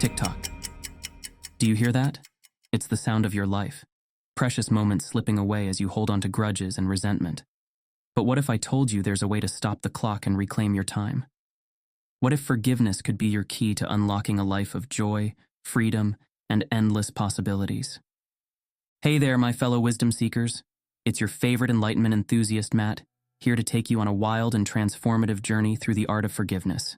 Tick-tock. Do you hear that? It's the sound of your life. Precious moments slipping away as you hold on to grudges and resentment. But what if I told you there's a way to stop the clock and reclaim your time? What if forgiveness could be your key to unlocking a life of joy, freedom, and endless possibilities? Hey there, my fellow wisdom seekers. It's your favorite enlightenment enthusiast, Matt, here to take you on a wild and transformative journey through the art of forgiveness.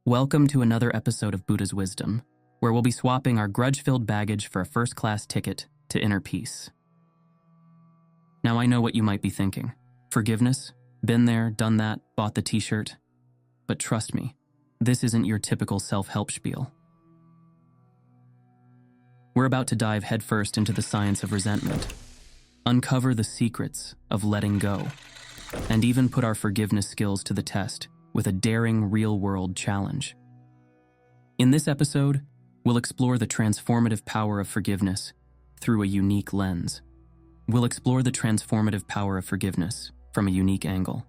Welcome to another episode of Buddha's Wisdom, where we'll be swapping our grudge-filled baggage for a first-class ticket to inner peace. Now I know what you might be thinking. Forgiveness? Been there, done that, bought the t-shirt. But trust me, this isn't your typical self-help spiel. We're about to dive headfirst into the science of resentment, uncover the secrets of letting go, and even put our forgiveness skills to the test with a daring real-world challenge. In this episode, we'll explore the transformative power of forgiveness through a unique lens. We'll explore the transformative power of forgiveness from a unique angle.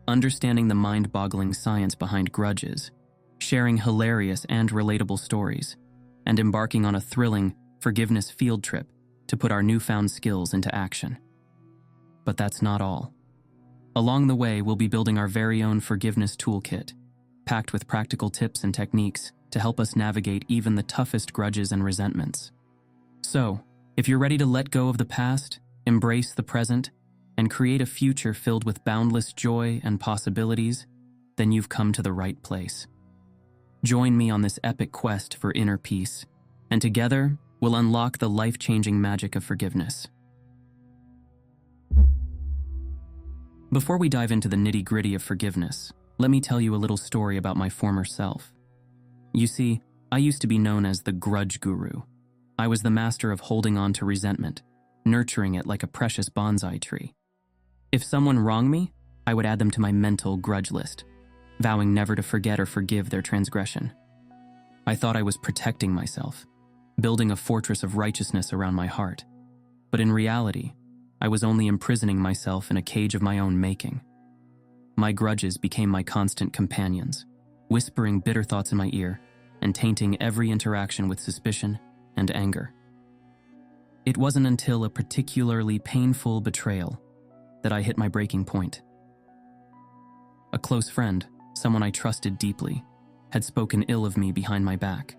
Understanding the mind-boggling science behind grudges, sharing hilarious and relatable stories, and embarking on a thrilling forgiveness field trip to put our newfound skills into action. But that's not all. Along the way, we'll be building our very own Forgiveness Toolkit, packed with practical tips and techniques to help us navigate even the toughest grudges and resentments. So, if you're ready to let go of the past, embrace the present, and create a future filled with boundless joy and possibilities, then you've come to the right place. Join me on this epic quest for inner peace, and together, we'll unlock the life-changing magic of forgiveness. Before we dive into the nitty-gritty of forgiveness, let me tell you a little story about my former self. You see, I used to be known as the Grudge Guru. I was the master of holding on to resentment, nurturing it like a precious bonsai tree. If someone wronged me, I would add them to my mental grudge list, vowing never to forget or forgive their transgression. I thought I was protecting myself, building a fortress of righteousness around my heart. But in reality, I was only imprisoning myself in a cage of my own making. My grudges became my constant companions, whispering bitter thoughts in my ear and tainting every interaction with suspicion and anger. It wasn't until a particularly painful betrayal that I hit my breaking point. A close friend, someone I trusted deeply, had spoken ill of me behind my back.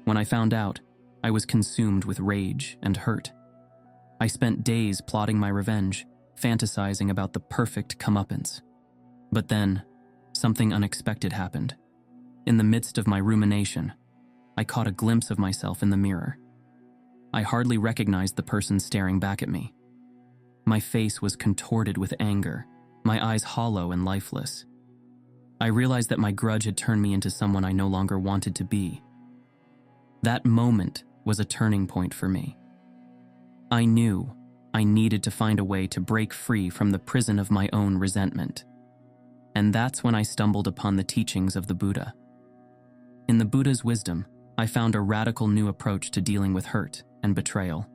When I found out, I was consumed with rage and hurt. I spent days plotting my revenge, fantasizing about the perfect comeuppance. But then, something unexpected happened. In the midst of my rumination, I caught a glimpse of myself in the mirror. I hardly recognized the person staring back at me. My face was contorted with anger, my eyes hollow and lifeless. I realized that my grudge had turned me into someone I no longer wanted to be. That moment was a turning point for me. I knew I needed to find a way to break free from the prison of my own resentment. And that's when I stumbled upon the teachings of the Buddha. In the Buddha's wisdom, I found a radical new approach to dealing with hurt and betrayal.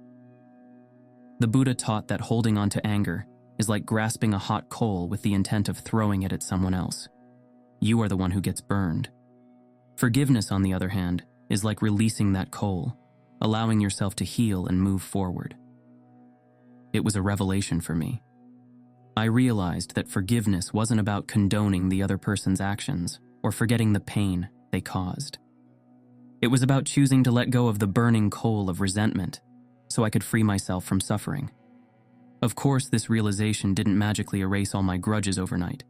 The Buddha taught that holding on to anger is like grasping a hot coal with the intent of throwing it at someone else. You are the one who gets burned. Forgiveness, on the other hand, is like releasing that coal, allowing yourself to heal and move forward. It was a revelation for me. I realized that forgiveness wasn't about condoning the other person's actions or forgetting the pain they caused. It was about choosing to let go of the burning coal of resentment so I could free myself from suffering. Of course, this realization didn't magically erase all my grudges overnight.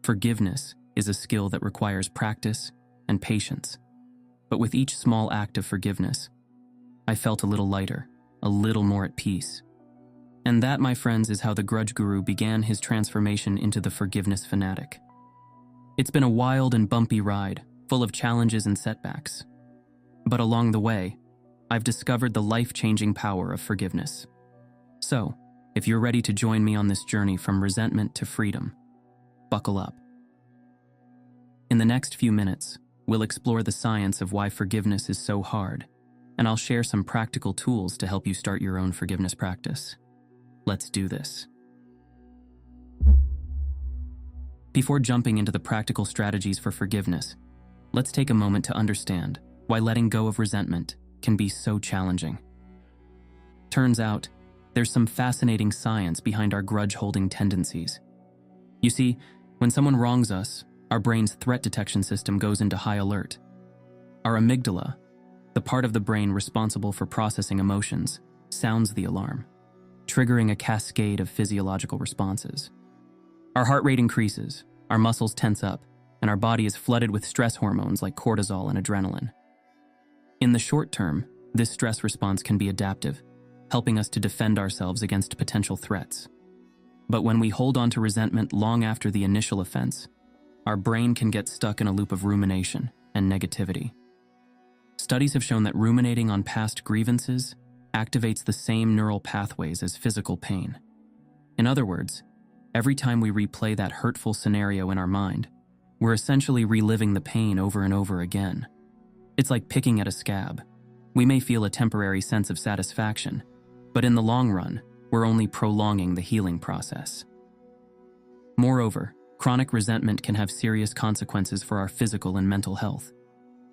Forgiveness is a skill that requires practice and patience. But with each small act of forgiveness, I felt a little lighter, a little more at peace. And that, my friends, is how the Grudge Guru began his transformation into the forgiveness fanatic. It's been a wild and bumpy ride, full of challenges and setbacks. But along the way, I've discovered the life-changing power of forgiveness. So, if you're ready to join me on this journey from resentment to freedom, buckle up. In the next few minutes, we'll explore the science of why forgiveness is so hard, and I'll share some practical tools to help you start your own forgiveness practice. Let's do this. Before jumping into the practical strategies for forgiveness, let's take a moment to understand why letting go of resentment can be so challenging. Turns out, there's some fascinating science behind our grudge-holding tendencies. You see, when someone wrongs us, our brain's threat detection system goes into high alert. Our amygdala, the part of the brain responsible for processing emotions, sounds the alarm, triggering a cascade of physiological responses. Our heart rate increases, our muscles tense up, and our body is flooded with stress hormones like cortisol and adrenaline. In the short term, this stress response can be adaptive, helping us to defend ourselves against potential threats. But when we hold on to resentment long after the initial offense, our brain can get stuck in a loop of rumination and negativity. Studies have shown that ruminating on past grievances activates the same neural pathways as physical pain. In other words, every time we replay that hurtful scenario in our mind, we're essentially reliving the pain over and over again. It's like picking at a scab. We may feel a temporary sense of satisfaction, but in the long run, we're only prolonging the healing process. Moreover, chronic resentment can have serious consequences for our physical and mental health.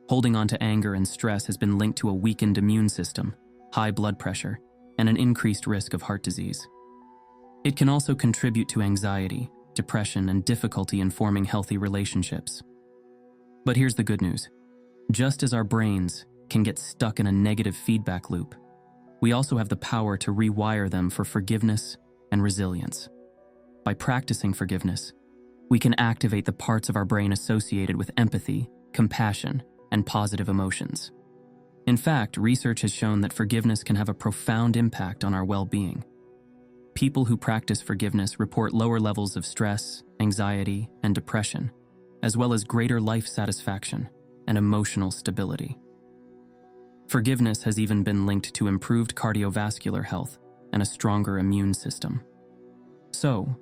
Holding on to anger and stress has been linked to a weakened immune system, high blood pressure, and an increased risk of heart disease. It can also contribute to anxiety, depression, and difficulty in forming healthy relationships. But here's the good news. Just as our brains can get stuck in a negative feedback loop, we also have the power to rewire them for forgiveness and resilience. By practicing forgiveness, we can activate the parts of our brain associated with empathy, compassion, and positive emotions. In fact, research has shown that forgiveness can have a profound impact on our well-being. People who practice forgiveness report lower levels of stress, anxiety, and depression, as well as greater life satisfaction and emotional stability. Forgiveness has even been linked to improved cardiovascular health and a stronger immune system. So,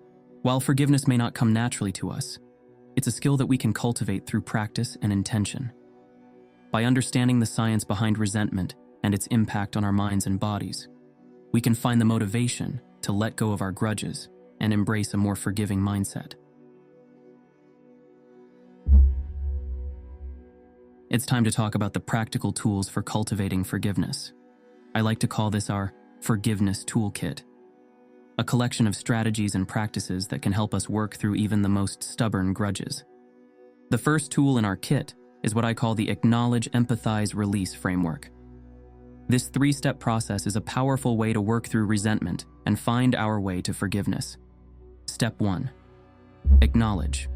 while forgiveness may not come naturally to us, it's a skill that we can cultivate through practice and intention. By understanding the science behind resentment and its impact on our minds and bodies, we can find the motivation to let go of our grudges and embrace a more forgiving mindset. It's time to talk about the practical tools for cultivating forgiveness. I like to call this our Forgiveness Toolkit, a collection of strategies and practices that can help us work through even the most stubborn grudges. The first tool in our kit is what I call the Acknowledge, Empathize, Release framework. This 3-step process is a powerful way to work through resentment and find our way to forgiveness. Step 1. Acknowledge.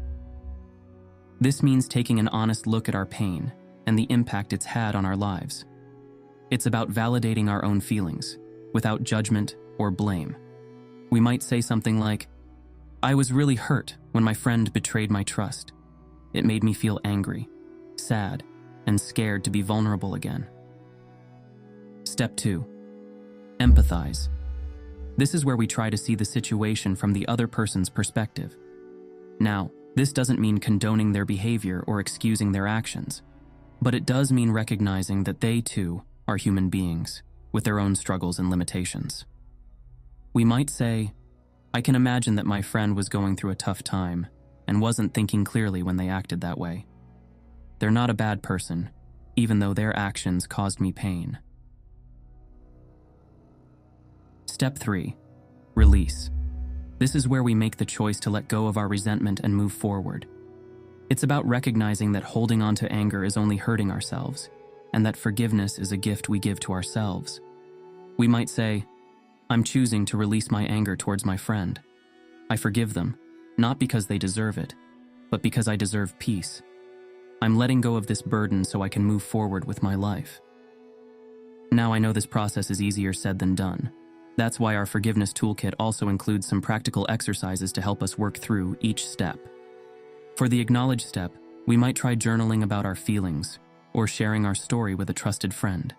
This means taking an honest look at our pain and the impact it's had on our lives. It's about validating our own feelings, without judgment or blame. We might say something like, "I was really hurt when my friend betrayed my trust. It made me feel angry, sad, and scared to be vulnerable again." Step 2. Empathize. This is where we try to see the situation from the other person's perspective. Now, this doesn't mean condoning their behavior or excusing their actions, but it does mean recognizing that they too are human beings with their own struggles and limitations. We might say, "I can imagine that my friend was going through a tough time and wasn't thinking clearly when they acted that way. They're not a bad person, even though their actions caused me pain." Step 3. Release. This is where we make the choice to let go of our resentment and move forward. It's about recognizing that holding on to anger is only hurting ourselves, and that forgiveness is a gift we give to ourselves. We might say, "I'm choosing to release my anger towards my friend. I forgive them, not because they deserve it, but because I deserve peace. I'm letting go of this burden so I can move forward with my life." Now, I know this process is easier said than done. That's why our Forgiveness Toolkit also includes some practical exercises to help us work through each step. For the acknowledge step, we might try journaling about our feelings or sharing our story with a trusted friend.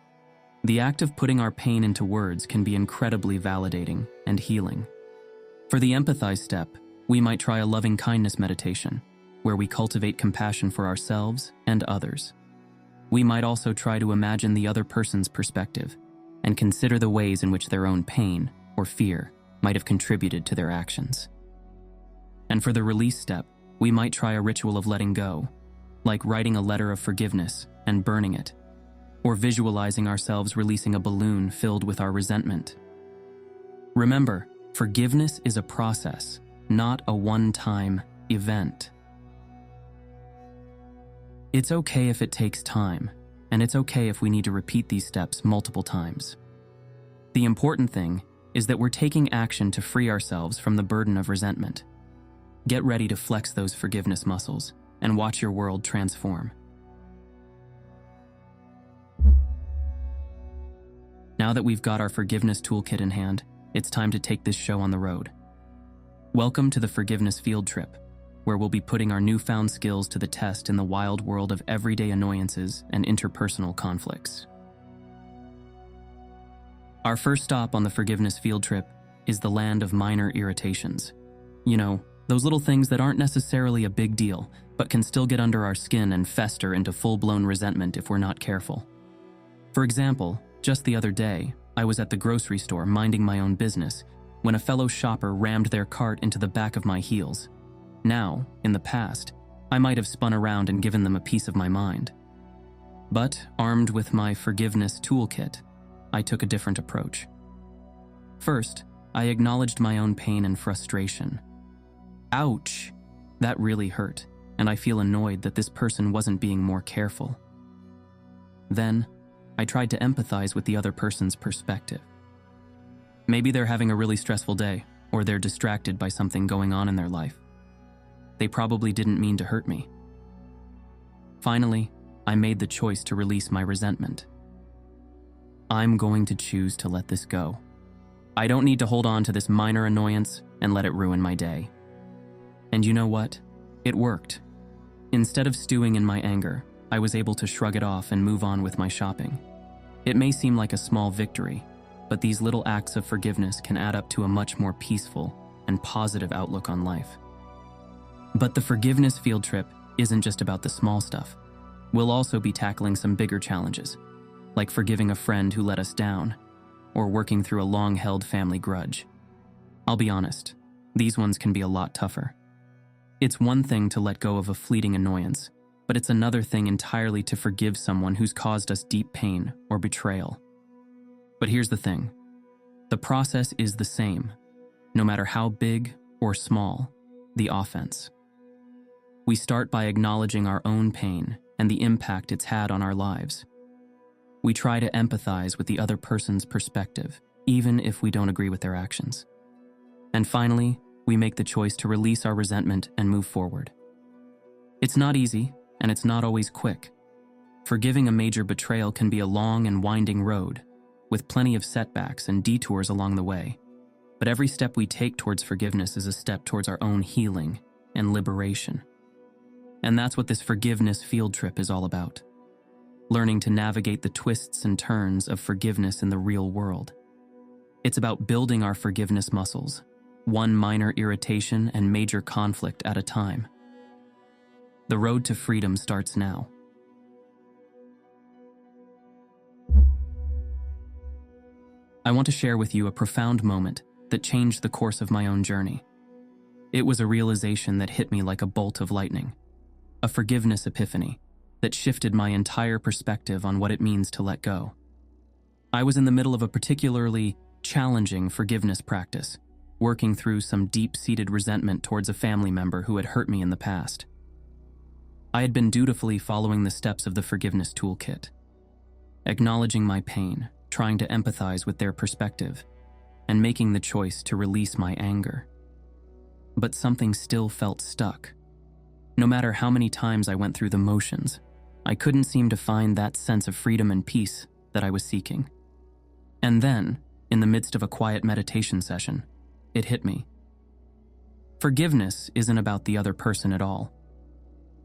The act of putting our pain into words can be incredibly validating and healing. For the empathize step, we might try a loving kindness meditation, where we cultivate compassion for ourselves and others. We might also try to imagine the other person's perspective and consider the ways in which their own pain or fear might have contributed to their actions. And for the release step, we might try a ritual of letting go, like writing a letter of forgiveness and burning it, or visualizing ourselves releasing a balloon filled with our resentment. Remember, forgiveness is a process, not a one-time event. It's okay if it takes time, and it's okay if we need to repeat these steps multiple times. The important thing is that we're taking action to free ourselves from the burden of resentment. Get ready to flex those forgiveness muscles and watch your world transform. Now that we've got our forgiveness toolkit in hand, it's time to take this show on the road. Welcome to the Forgiveness Field Trip, where we'll be putting our newfound skills to the test in the wild world of everyday annoyances and interpersonal conflicts. Our first stop on the Forgiveness Field Trip is the land of minor irritations. You know, those little things that aren't necessarily a big deal, but can still get under our skin and fester into full-blown resentment if we're not careful. For example, just the other day, I was at the grocery store minding my own business when a fellow shopper rammed their cart into the back of my heels. Now, in the past, I might have spun around and given them a piece of my mind. But, armed with my forgiveness toolkit, I took a different approach. First, I acknowledged my own pain and frustration. Ouch! That really hurt, and I feel annoyed that this person wasn't being more careful. Then, I tried to empathize with the other person's perspective. Maybe they're having a really stressful day, or they're distracted by something going on in their life. They probably didn't mean to hurt me. Finally, I made the choice to release my resentment. I'm going to choose to let this go. I don't need to hold on to this minor annoyance and let it ruin my day. And you know what? It worked. Instead of stewing in my anger, I was able to shrug it off and move on with my shopping. It may seem like a small victory, but these little acts of forgiveness can add up to a much more peaceful and positive outlook on life. But the Forgiveness Field Trip isn't just about the small stuff. We'll also be tackling some bigger challenges, like forgiving a friend who let us down, or working through a long-held family grudge. I'll be honest, these ones can be a lot tougher. It's one thing to let go of a fleeting annoyance, but it's another thing entirely to forgive someone who's caused us deep pain or betrayal. But here's the thing. The process is the same, no matter how big or small the offense. We start by acknowledging our own pain and the impact it's had on our lives. We try to empathize with the other person's perspective, even if we don't agree with their actions. And finally, we make the choice to release our resentment and move forward. It's not easy, and it's not always quick. Forgiving a major betrayal can be a long and winding road, with plenty of setbacks and detours along the way. But every step we take towards forgiveness is a step towards our own healing and liberation. And that's what this Forgiveness Field Trip is all about. Learning to navigate the twists and turns of forgiveness in the real world. It's about building our forgiveness muscles, one minor irritation and major conflict at a time. The road to freedom starts now. I want to share with you a profound moment that changed the course of my own journey. It was a realization that hit me like a bolt of lightning, a forgiveness epiphany that shifted my entire perspective on what it means to let go. I was in the middle of a particularly challenging forgiveness practice, working through some deep-seated resentment towards a family member who had hurt me in the past. I had been dutifully following the steps of the Forgiveness Toolkit, acknowledging my pain, trying to empathize with their perspective, and making the choice to release my anger. But something still felt stuck. No matter how many times I went through the motions, I couldn't seem to find that sense of freedom and peace that I was seeking. And then, in the midst of a quiet meditation session, it hit me. Forgiveness isn't about the other person at all.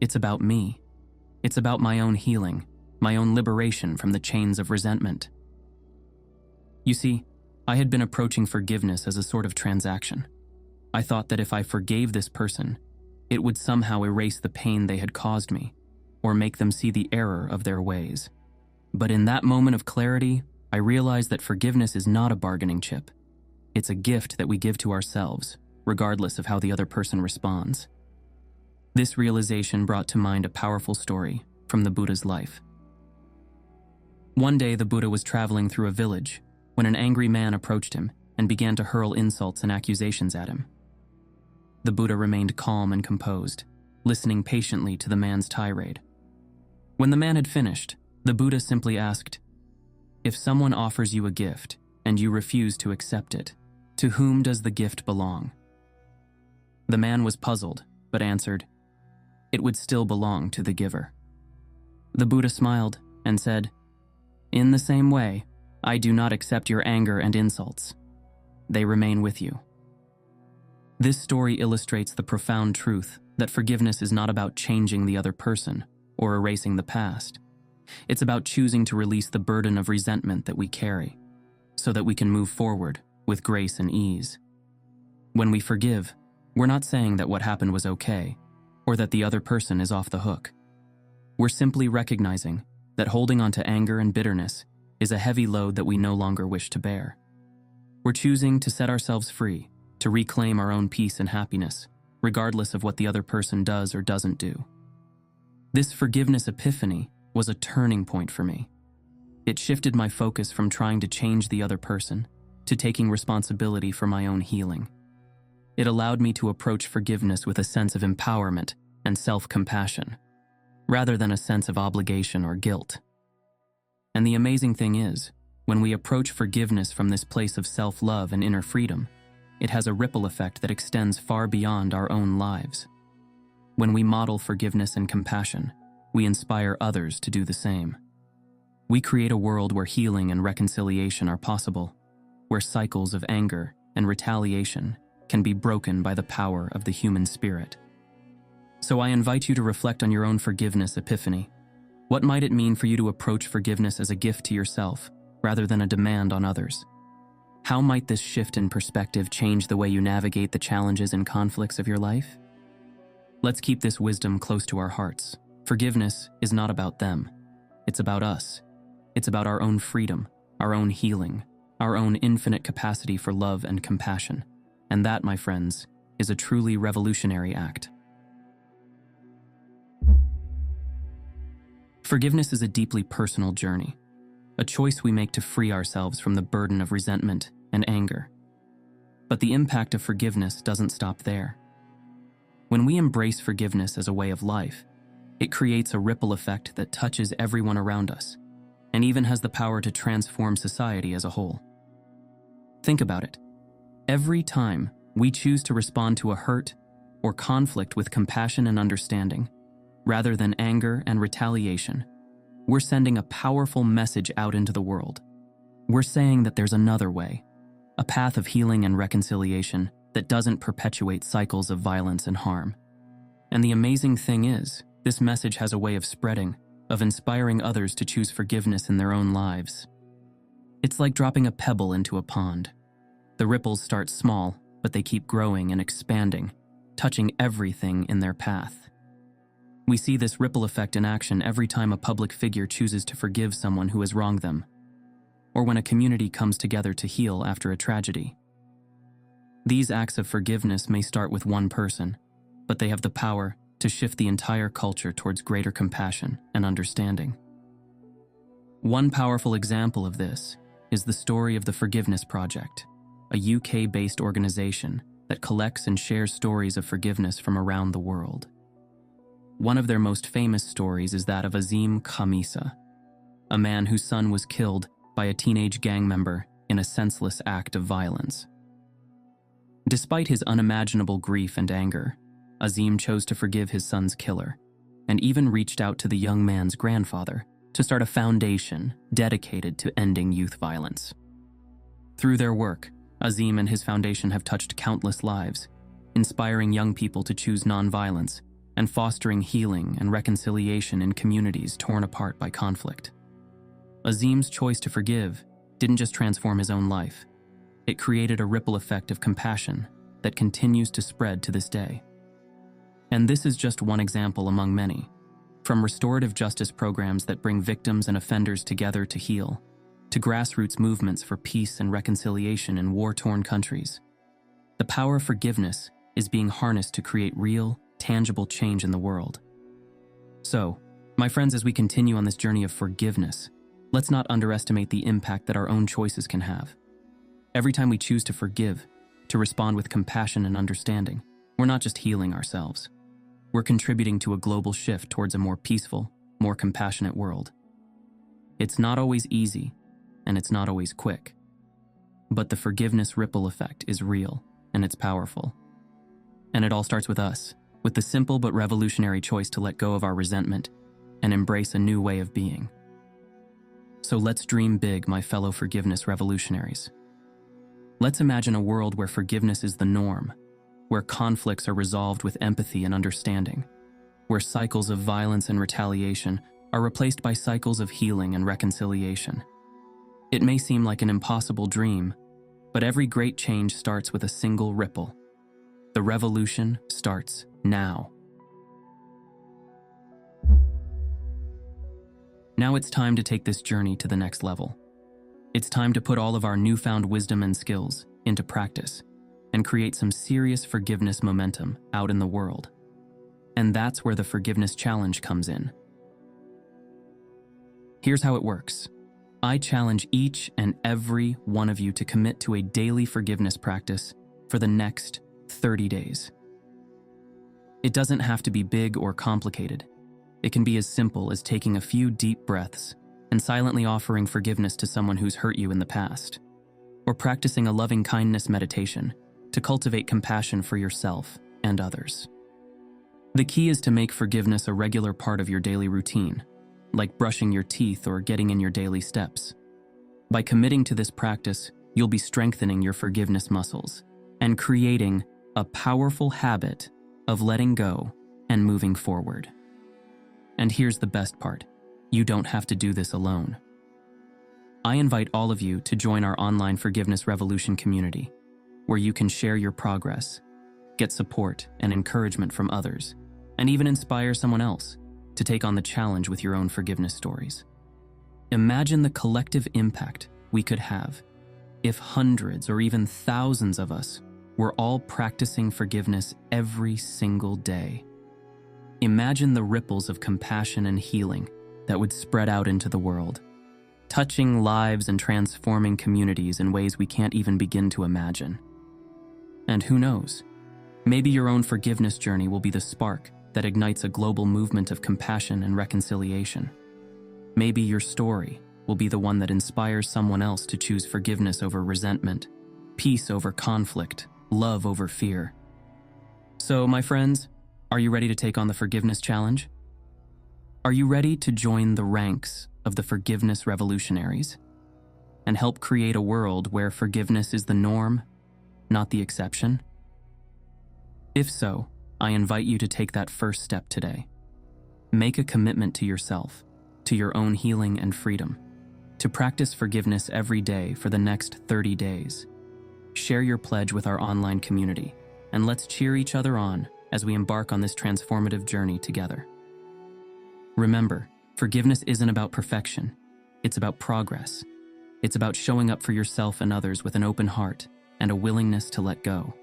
It's about me. It's about my own healing, my own liberation from the chains of resentment. You see, I had been approaching forgiveness as a sort of transaction. I thought that if I forgave this person, it would somehow erase the pain they had caused me, or make them see the error of their ways. But in that moment of clarity, I realized that forgiveness is not a bargaining chip. It's a gift that we give to ourselves, regardless of how the other person responds. This realization brought to mind a powerful story from the Buddha's life. One day, the Buddha was traveling through a village when an angry man approached him and began to hurl insults and accusations at him. The Buddha remained calm and composed, listening patiently to the man's tirade. When the man had finished, the Buddha simply asked, "If someone offers you a gift and you refuse to accept it, to whom does the gift belong?" The man was puzzled, but answered, "It would still belong to the giver." The Buddha smiled and said, "In the same way, I do not accept your anger and insults. They remain with you." This story illustrates the profound truth that forgiveness is not about changing the other person or erasing the past. It's about choosing to release the burden of resentment that we carry, so that we can move forward with grace and ease. When we forgive, we're not saying that what happened was okay, or that the other person is off the hook. We're simply recognizing that holding on to anger and bitterness is a heavy load that we no longer wish to bear. We're choosing to set ourselves free, to reclaim our own peace and happiness, regardless of what the other person does or doesn't do. This forgiveness epiphany was a turning point for me. It shifted my focus from trying to change the other person to taking responsibility for my own healing. It allowed me to approach forgiveness with a sense of empowerment and self-compassion, rather than a sense of obligation or guilt. And the amazing thing is, when we approach forgiveness from this place of self-love and inner freedom, it has a ripple effect that extends far beyond our own lives. When we model forgiveness and compassion, we inspire others to do the same. We create a world where healing and reconciliation are possible, where cycles of anger and retaliation can be broken by the power of the human spirit. So I invite you to reflect on your own forgiveness epiphany. What might it mean for you to approach forgiveness as a gift to yourself, rather than a demand on others? How might this shift in perspective change the way you navigate the challenges and conflicts of your life? Let's keep this wisdom close to our hearts. Forgiveness is not about them. It's about us. It's about our own freedom, our own healing, our own infinite capacity for love and compassion. And that, my friends, is a truly revolutionary act. Forgiveness is a deeply personal journey, a choice we make to free ourselves from the burden of resentment and anger. But the impact of forgiveness doesn't stop there. When we embrace forgiveness as a way of life, it creates a ripple effect that touches everyone around us, and even has the power to transform society as a whole. Think about it. Every time we choose to respond to a hurt or conflict with compassion and understanding, rather than anger and retaliation, we're sending a powerful message out into the world. We're saying that there's another way, a path of healing and reconciliation that doesn't perpetuate cycles of violence and harm. And the amazing thing is, this message has a way of spreading, of inspiring others to choose forgiveness in their own lives. It's like dropping a pebble into a pond. The ripples start small, but they keep growing and expanding, touching everything in their path. We see this ripple effect in action every time a public figure chooses to forgive someone who has wronged them, or when a community comes together to heal after a tragedy. These acts of forgiveness may start with one person, but they have the power to shift the entire culture towards greater compassion and understanding. One powerful example of this is the story of the Forgiveness Project, a UK-based organization that collects and shares stories of forgiveness from around the world. One of their most famous stories is that of Azim Khamisa, a man whose son was killed by a teenage gang member in a senseless act of violence. Despite his unimaginable grief and anger, Azim chose to forgive his son's killer, and even reached out to the young man's grandfather to start a foundation dedicated to ending youth violence. Through their work, Azim and his foundation have touched countless lives, inspiring young people to choose nonviolence and fostering healing and reconciliation in communities torn apart by conflict. Azim's choice to forgive didn't just transform his own life. It created a ripple effect of compassion that continues to spread to this day. And this is just one example among many, from restorative justice programs that bring victims and offenders together to heal, to grassroots movements for peace and reconciliation in war-torn countries. The power of forgiveness is being harnessed to create real, tangible change in the world. So, my friends, as we continue on this journey of forgiveness, Let's not underestimate the impact that our own choices can have. Every time we choose to forgive, to respond with compassion and understanding, we're not just healing ourselves. We're contributing to a global shift towards a more peaceful, more compassionate world. It's not always easy, and it's not always quick. But the forgiveness ripple effect is real, and it's powerful. And it all starts with us, with the simple but revolutionary choice to let go of our resentment and embrace a new way of being. So let's dream big, my fellow forgiveness revolutionaries. Let's imagine a world where forgiveness is the norm, where conflicts are resolved with empathy and understanding, where cycles of violence and retaliation are replaced by cycles of healing and reconciliation. It may seem like an impossible dream, but every great change starts with a single ripple. The revolution starts now. Now it's time to take this journey to the next level. It's time to put all of our newfound wisdom and skills into practice and create some serious forgiveness momentum out in the world. And that's where the Forgiveness Challenge comes in. Here's how it works. I challenge each and every one of you to commit to a daily forgiveness practice for the next 30 days. It doesn't have to be big or complicated. It can be as simple as taking a few deep breaths and silently offering forgiveness to someone who's hurt you in the past, or practicing a loving kindness meditation to cultivate compassion for yourself and others. The key is to make forgiveness a regular part of your daily routine, like brushing your teeth or getting in your daily steps. By committing to this practice, you'll be strengthening your forgiveness muscles and creating a powerful habit of letting go and moving forward. And here's the best part. You don't have to do this alone. I invite all of you to join our online Forgiveness Revolution community, where you can share your progress, get support and encouragement from others, and even inspire someone else to take on the challenge with your own forgiveness stories. Imagine the collective impact we could have if hundreds or even thousands of us were all practicing forgiveness every single day. Imagine the ripples of compassion and healing that would spread out into the world, touching lives and transforming communities in ways we can't even begin to imagine. And who knows, maybe your own forgiveness journey will be the spark that ignites a global movement of compassion and reconciliation. Maybe your story will be the one that inspires someone else to choose forgiveness over resentment, peace over conflict, love over fear. So, my friends, are you ready to take on the Forgiveness Challenge? Are you ready to join the ranks of the forgiveness revolutionaries and help create a world where forgiveness is the norm, not the exception? If so, I invite you to take that first step today. Make a commitment to yourself, to your own healing and freedom, to practice forgiveness every day for the next 30 days. Share your pledge with our online community, and let's cheer each other on as we embark on this transformative journey together. Remember, forgiveness isn't about perfection. It's about progress. It's about showing up for yourself and others with an open heart and a willingness to let go.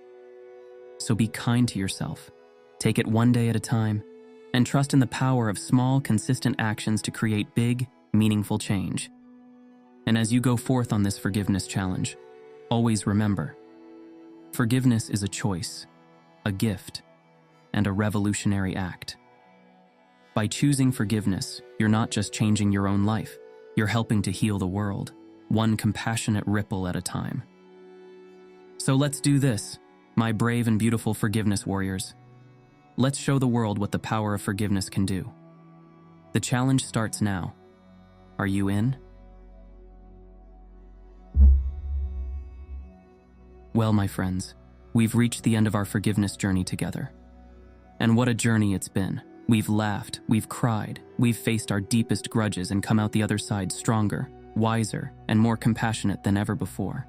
So be kind to yourself. Take it one day at a time, and trust in the power of small, consistent actions to create big, meaningful change. And as you go forth on this forgiveness challenge, always remember, forgiveness is a choice, a gift, and a revolutionary act. By choosing forgiveness, you're not just changing your own life, you're helping to heal the world, one compassionate ripple at a time. So let's do this, my brave and beautiful forgiveness warriors. Let's show the world what the power of forgiveness can do. The challenge starts now. Are you in? Well, my friends, we've reached the end of our forgiveness journey together. And what a journey it's been. We've laughed, we've cried, we've faced our deepest grudges and come out the other side stronger, wiser, and more compassionate than ever before.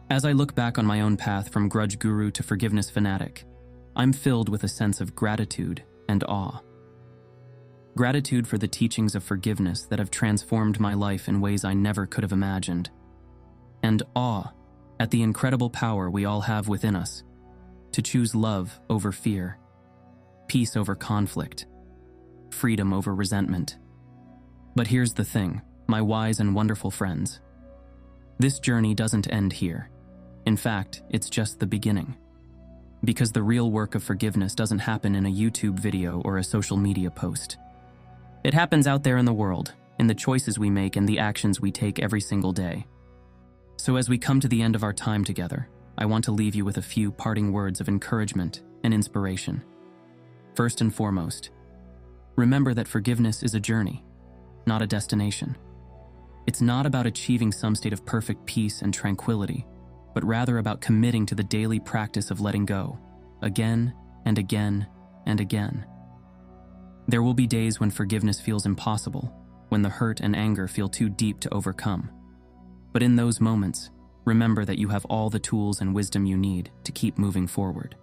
As I look back on my own path from Grudge Guru to Forgiveness Fanatic, I'm filled with a sense of gratitude and awe. Gratitude for the teachings of forgiveness that have transformed my life in ways I never could have imagined. And awe at the incredible power we all have within us to choose love over fear, peace over conflict, freedom over resentment. But here's the thing, my wise and wonderful friends. This journey doesn't end here. In fact, it's just the beginning. Because the real work of forgiveness doesn't happen in a YouTube video or a social media post. It happens out there in the world, in the choices we make and the actions we take every single day. So as we come to the end of our time together, I want to leave you with a few parting words of encouragement and inspiration. First and foremost, remember that forgiveness is a journey, not a destination. It's not about achieving some state of perfect peace and tranquility, but rather about committing to the daily practice of letting go, again and again and again. There will be days when forgiveness feels impossible, when the hurt and anger feel too deep to overcome. But in those moments, remember that you have all the tools and wisdom you need to keep moving forward.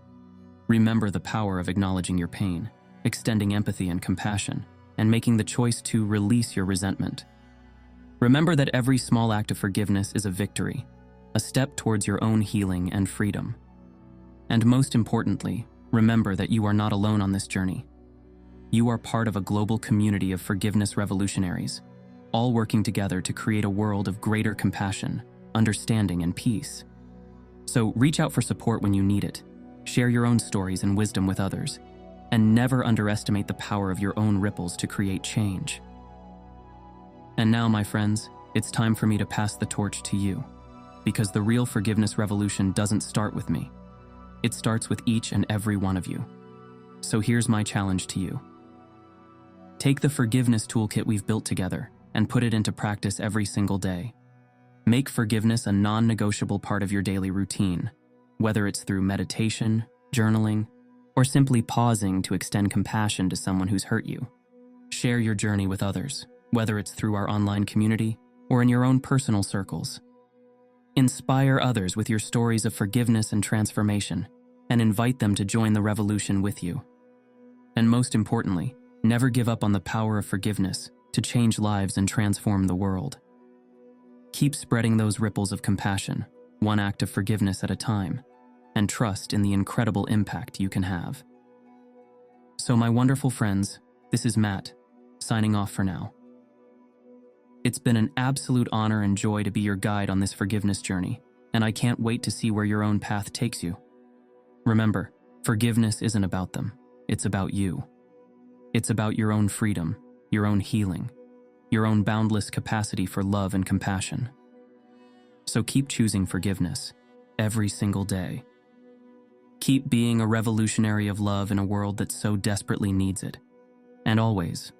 Remember the power of acknowledging your pain, extending empathy and compassion, and making the choice to release your resentment. Remember that every small act of forgiveness is a victory, a step towards your own healing and freedom. And most importantly, remember that you are not alone on this journey. You are part of a global community of forgiveness revolutionaries, all working together to create a world of greater compassion, understanding, and peace. So reach out for support when you need it, share your own stories and wisdom with others, and never underestimate the power of your own ripples to create change. And now, my friends, it's time for me to pass the torch to you, because the real forgiveness revolution doesn't start with me. It starts with each and every one of you. So here's my challenge to you. Take the Forgiveness Toolkit we've built together and put it into practice every single day. Make forgiveness a non-negotiable part of your daily routine, whether it's through meditation, journaling, or simply pausing to extend compassion to someone who's hurt you. Share your journey with others, whether it's through our online community or in your own personal circles. Inspire others with your stories of forgiveness and transformation, and invite them to join the revolution with you. And most importantly, never give up on the power of forgiveness to change lives and transform the world. Keep spreading those ripples of compassion, one act of forgiveness at a time, and trust in the incredible impact you can have. So my wonderful friends, this is Matt, signing off for now. It's been an absolute honor and joy to be your guide on this forgiveness journey, and I can't wait to see where your own path takes you. Remember, forgiveness isn't about them, it's about you. It's about your own freedom, your own healing, your own boundless capacity for love and compassion. So keep choosing forgiveness every single day. Keep being a revolutionary of love in a world that so desperately needs it. And always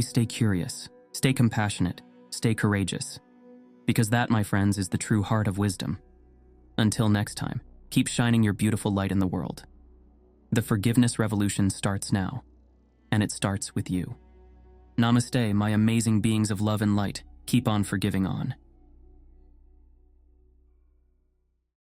stay curious, stay compassionate, stay courageous. Because that, my friends, is the true heart of wisdom. Until next time, keep shining your beautiful light in the world. The forgiveness revolution starts now, and it starts with you. Namaste, my amazing beings of love and light. Keep on forgiving on.